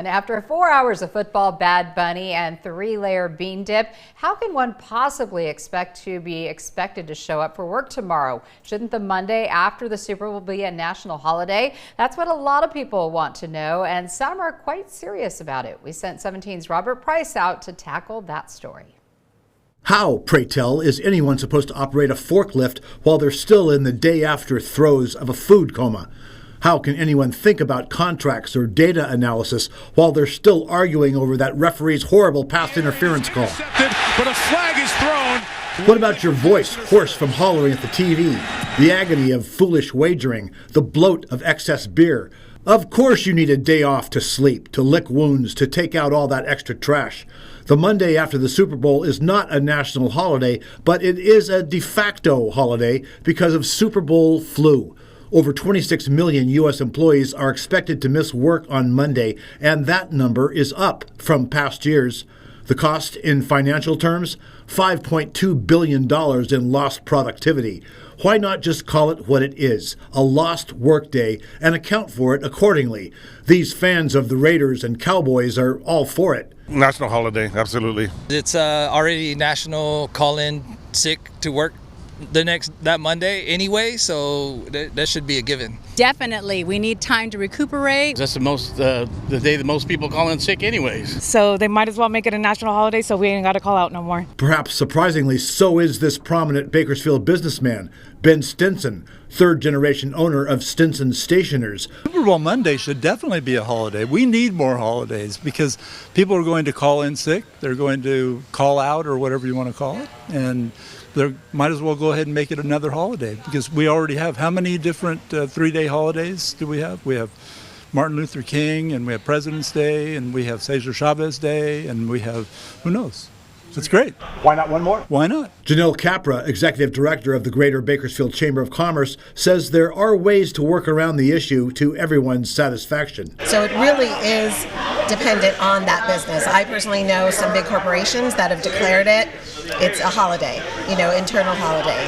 After 4 hours of football, Bad Bunny, and 3-layer bean dip, how can one possibly expect to show up for work tomorrow? Shouldn't the Monday after the Super Bowl be a national holiday? That's what a lot of people want to know, and some are quite serious about it. We sent 17's Robert Price out to tackle that story. How, pray tell, is anyone supposed to operate a forklift while they're still in the day-after throes of a food coma? How can anyone think about contracts or data analysis while they're still arguing over that referee's horrible pass interference call? But a flag is thrown. What about your voice hoarse from hollering at the TV? The agony of foolish wagering, the bloat of excess beer. Of course you need a day off to sleep, to lick wounds, to take out all that extra trash. The Monday after the Super Bowl is not a national holiday, but it is a de facto holiday because of Super Bowl flu. Over 26 million U.S. employees are expected to miss work on Monday, and that number is up from past years. The cost in financial terms? $5.2 billion in lost productivity. Why not just call it what it is, a lost workday, and account for it accordingly? These fans of the Raiders and Cowboys are all for it. National holiday, absolutely. It's already national call-in sick to work that Monday anyway, so that should be a given. Definitely, we need time to recuperate. That's the day that most people call in sick anyways. So they might as well make it a national holiday so we ain't got to call out no more. Perhaps surprisingly, so is this prominent Bakersfield businessman, Ben Stinson, third-generation owner of Stinson Stationers. Super Bowl Monday should definitely be a holiday. We need more holidays because people are going to call in sick, they're going to call out or whatever you want to call it, and they might as well go ahead and make it another holiday because we already have how many different 3-day holidays do we have? We have Martin Luther King, and we have President's Day, and we have Cesar Chavez Day, and we have, who knows? It's great. Why not one more? Why not? Janelle Capra, executive director of the Greater Bakersfield Chamber of Commerce, says there are ways to work around the issue to everyone's satisfaction. So it really is dependent on that business. I personally know some big corporations that have declared it's a holiday, internal holiday.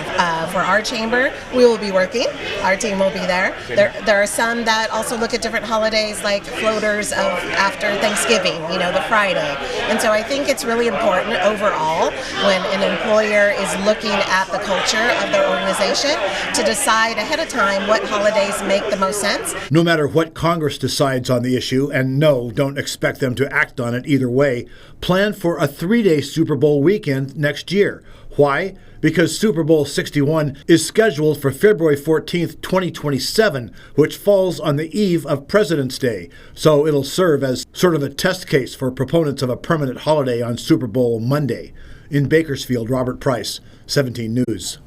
For our chamber, we will be working. Our team will be there. There are some that also look at different holidays like floaters of after Thanksgiving, the Friday. And so I think it's really important overall when an employer is looking at the culture of their organization to decide ahead of time what holidays make the most sense. No matter what Congress decides on the issue, and no, don't expect them to act on it either way, plan for a 3-day Super Bowl weekend next year. Why? Because Super Bowl 61 is scheduled for February 14th, 2027, which falls on the eve of President's Day. So it'll serve as sort of a test case for proponents of a permanent holiday on Super Bowl Monday. In Bakersfield, Robert Price, 17 News.